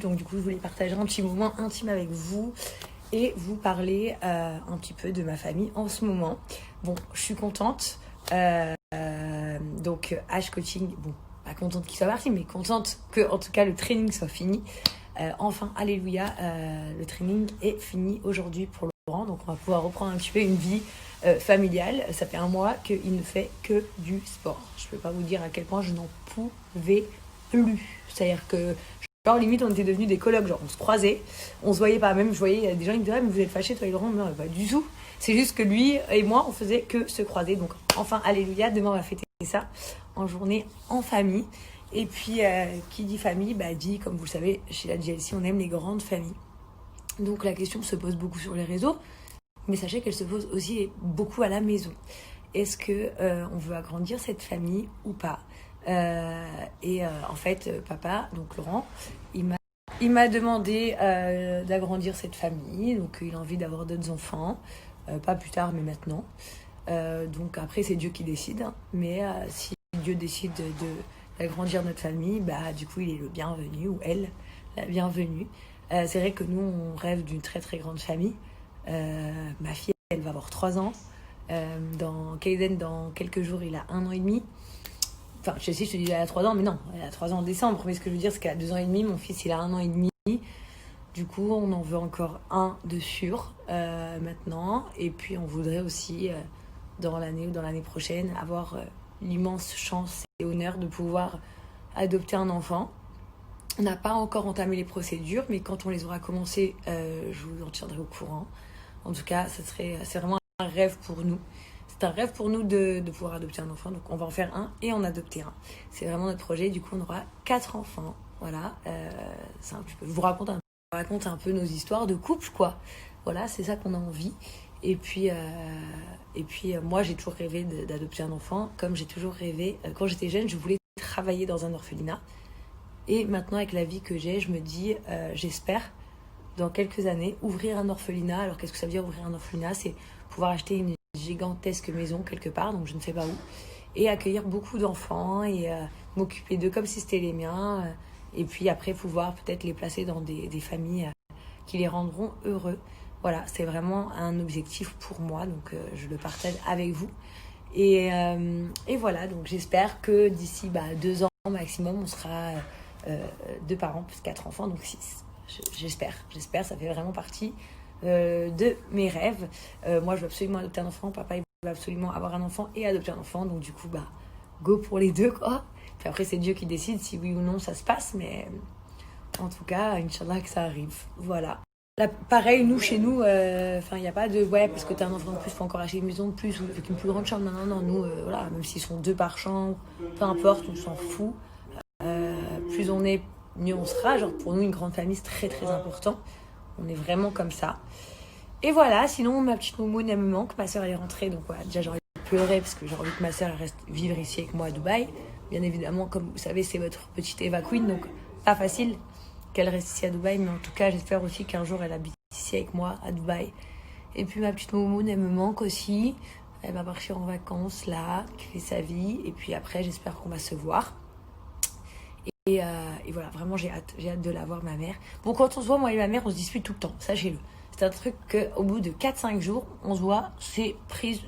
Donc du coup, je voulais partager un petit moment intime avec vous et vous parler un petit peu de ma famille en ce moment. Bon, je suis contente. Donc H Coaching, bon, pas contente qu'il soit parti, mais contente que en tout cas le training soit fini. Enfin, alléluia, le training est fini aujourd'hui pour Laurent. Donc on va pouvoir reprendre un petit peu une vie familiale. Ça fait un mois qu'il ne fait que du sport. Je peux pas vous dire à quel point je n'en pouvais plus. C'est-à-dire que genre limite on était devenus des colocs, genre on se croisait, on se voyait pas, même je voyais des gens qui me disaient ah, mais vous êtes fâchés toi et Laurent, non pas du tout, c'est juste que lui et moi on faisait que se croiser. Donc enfin alléluia, demain on va fêter ça en journée en famille. Et puis qui dit famille dit, comme vous le savez, chez la GLC on aime les grandes familles. Donc la question se pose beaucoup sur les réseaux, mais sachez qu'elle se pose aussi beaucoup à la maison. Est-ce que on veut agrandir cette famille ou pas? En fait, papa, donc Laurent, il m'a demandé d'agrandir cette famille. Donc il a envie d'avoir d'autres enfants, pas plus tard mais maintenant. Donc après c'est Dieu qui décide, hein. Mais si Dieu décide d'agrandir notre famille, du coup il est le bienvenu, ou elle la bienvenue. C'est vrai que nous on rêve d'une très très grande famille. Ma fille elle va avoir 3 ans. Dans Kaiden, dans quelques jours il a 1 an et demi. Enfin, je te dis, elle a 3 ans, mais non, elle a 3 ans en décembre. Mais ce que je veux dire, c'est qu'elle a 2 ans et demi. Mon fils, il a 1 an et demi. Du coup, on en veut encore un de sûr maintenant. Et puis, on voudrait aussi, dans l'année ou dans l'année prochaine, avoir l'immense chance et honneur de pouvoir adopter un enfant. On n'a pas encore entamé les procédures, mais quand on les aura commencées, je vous en tiendrai au courant. En tout cas, c'est vraiment un rêve pour nous. C'est un rêve pour nous de pouvoir adopter un enfant. Donc on va en faire un et en adopter un. C'est vraiment notre projet. Du coup, on aura 4 enfants. Voilà. Je vous raconte un peu nos histoires de couple, quoi. Voilà, c'est ça qu'on a envie. Et puis moi, j'ai toujours rêvé d'adopter un enfant. Comme j'ai toujours rêvé, quand j'étais jeune, je voulais travailler dans un orphelinat. Et maintenant, avec la vie que j'ai, je me dis, j'espère, dans quelques années, ouvrir un orphelinat. Alors, qu'est-ce que ça veut dire ouvrir un orphelinat? C'est pouvoir acheter une gigantesque maison quelque part, donc je ne sais pas où, et accueillir beaucoup d'enfants et m'occuper d'eux comme si c'était les miens, et puis après pouvoir peut-être les placer dans des familles qui les rendront heureux. Voilà, c'est vraiment un objectif pour moi, donc je le partage avec vous. Et voilà, donc j'espère que d'ici 2 ans maximum, on sera 2 parents plus 4 enfants, donc 6. J'espère, ça fait vraiment partie de mes rêves. Moi, je veux absolument adopter un enfant. Papa, il veut absolument avoir un enfant et adopter un enfant. Donc, du coup, go pour les deux, quoi. Puis après, c'est Dieu qui décide si oui ou non ça se passe. Mais en tout cas, Inch'Allah que ça arrive. Voilà. Là, pareil, chez nous, il n'y a pas de parce que t'as un enfant de plus, faut encore acheter une maison de plus ou avec une plus grande chambre. Non. Nous, voilà, même s'ils sont 2 par chambre, peu importe, on s'en fout. Plus on est, mieux on sera. Genre, pour nous, une grande famille, c'est très, très important. On est vraiment comme ça. Et voilà, sinon ma petite Moumoune elle me manque. Ma soeur elle est rentrée, donc voilà, déjà j'ai envie de pleurer parce que j'ai envie que ma soeur reste vivre ici avec moi à Dubaï. Bien évidemment, comme vous savez, c'est votre petite Eva Queen, donc pas facile qu'elle reste ici à Dubaï. Mais en tout cas, j'espère aussi qu'un jour elle habite ici avec moi à Dubaï. Et puis ma petite Moumoune elle me manque aussi. Elle va partir en vacances là, qui fait sa vie. Et puis après, j'espère qu'on va se voir. Et voilà, vraiment j'ai hâte de la voir, ma mère. Bon, quand on se voit, moi et ma mère, on se dispute tout le temps, sachez-le. C'est un truc qu'au bout de 4-5 jours, on se voit, c'est prise